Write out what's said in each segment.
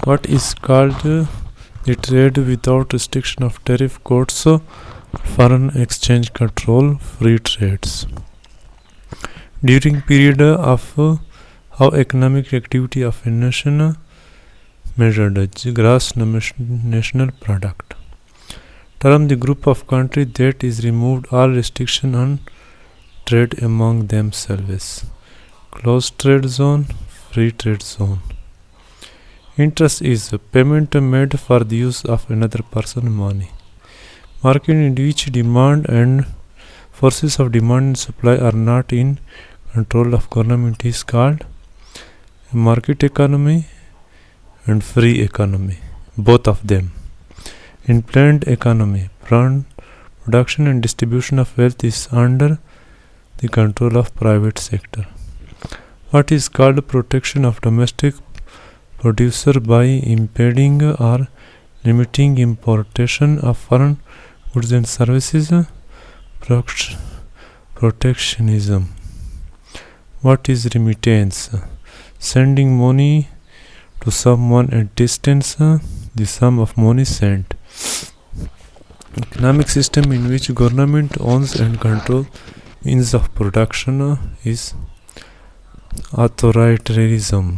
What is called the trade without restriction of tariff codes, foreign exchange control, free trades. During period of how economic activity of a nation measured gross national product. Term the group of countries that is removed all restriction on trade among themselves. Closed trade zone, free trade zone. Interest is payment made for the use of another person's money. Market in which demand and forces of demand and supply are not in control of government is called market economy and free economy, both of them. In planned economy, production and distribution of wealth is under the control of private sector. What is called protection of domestic producer by impeding or limiting importation of foreign goods and services? Protectionism. What is remittance? Sending money to someone at distance, the sum of money sent. Economic system in which government owns and controls means of production is authoritarianism.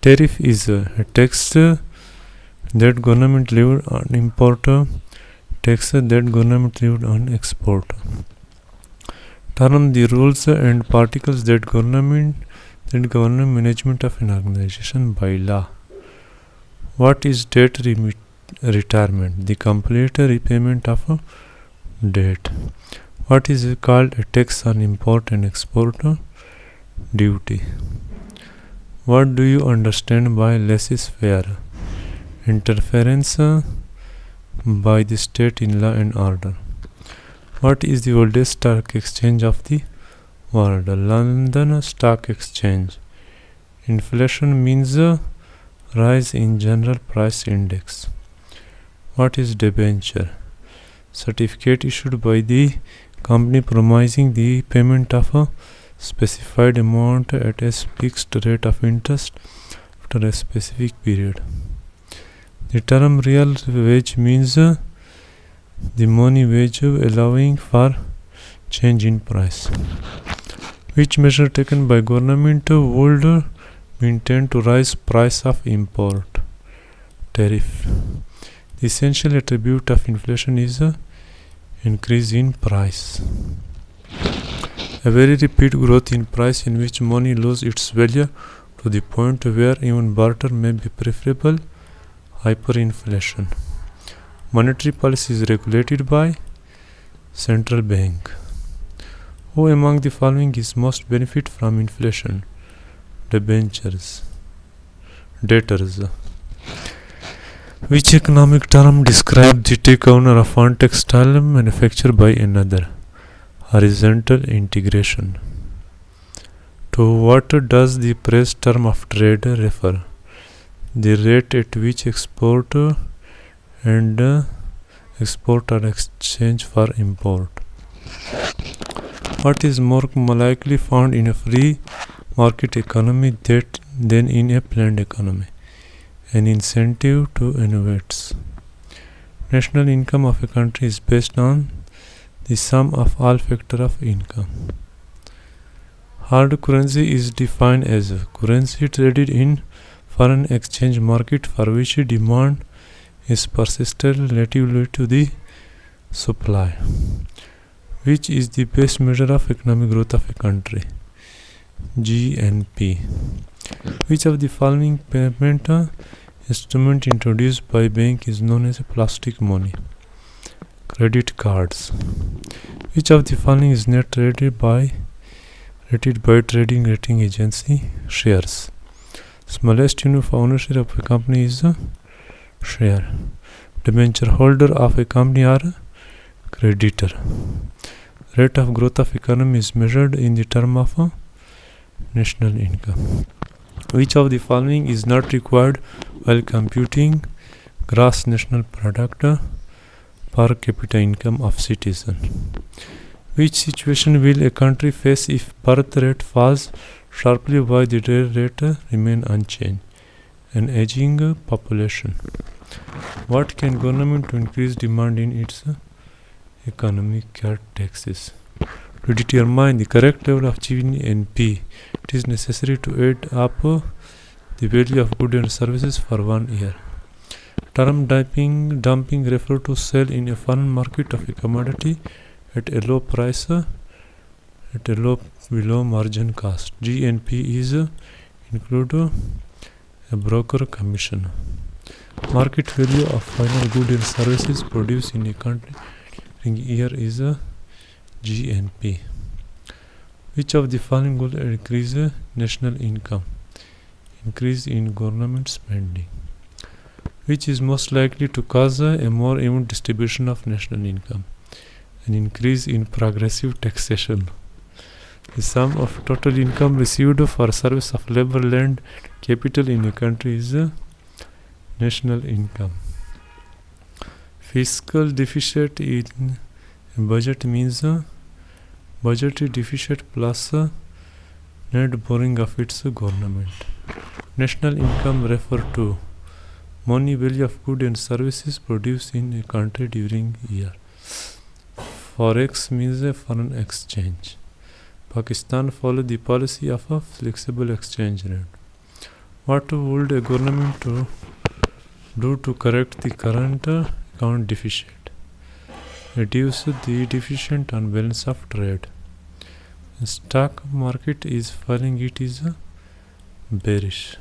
Tariff is a tax that government levied on import, tax that government levied on export. Term the rules and particles that govern management of an organization by law. What is debt retirement? The complete repayment of a debt. What is called a tax on import and export? Duty. What do you understand by laissez-faire? Interference by the state in law and order. What is the oldest stock exchange of the world? London Stock Exchange. Inflation means rise in general price index. What is debenture? Certificate issued by the company promising the payment of a specified amount at a fixed rate of interest after a specific period. The term real wage means the money wage allowing for change in price. Which measure taken by government would be intended to raise price of import? Tariff. The essential attribute of inflation is increase in price. A very rapid growth in price in which money loses its value to the point where even barter may be preferable. Hyperinflation. Monetary policy is regulated by central bank. Who among the following is most benefit from inflation? Debentures. Debtors. Which economic term describes the takeover of one textile manufactured by another? Horizontal integration. To what does the phrase term of trade refer? The rate at which export and export are exchanged for import. What is more likely found in a free market economy than in a planned economy? An incentive to innovate. National income of a country is based on the sum of all factors of income. Hard currency is defined as a currency traded in foreign exchange market for which demand is persistent relatively to the supply. Which is the best measure of economic growth of a country? GNP. Which of the following payment instrument introduced by bank is known as a plastic money? Credit cards. Which of the following is not rated by trading rating agency? Shares. Smallest unit of ownership of a company is a share. Debenture holder of a company are creditor. Rate of growth of economy is measured in the term of national income. Which of the following is not required while computing gross national product per capita income of citizen? Which situation will a country face if birth rate falls sharply while the rate remain unchanged. An aging population. What can government to increase demand in its economy? Cut taxes. To determine the correct level of GNP, it is necessary to add up the value of goods and services for 1 year. Term dumping refer to sell in a foreign market of a commodity at a low price, at a low below margin cost. GNP is include a broker commission. Market value of final goods and services produced in a country in a year is GNP. Which of the following will increase national income? Increase in government spending. Which is most likely to cause a more even distribution of national income? An increase in progressive taxation. The sum of total income received for service of labor, land, capital in a country is national income. Fiscal deficit in budget means budgetary deficit plus net borrowing of its government. National income refer to money value of goods and services produced in a country during a year. Forex means a foreign exchange. Pakistan followed the policy of a flexible exchange rate. What would a government do to correct the current account deficit? Reduce the deficit on balance of trade. The stock market is falling, it is bearish.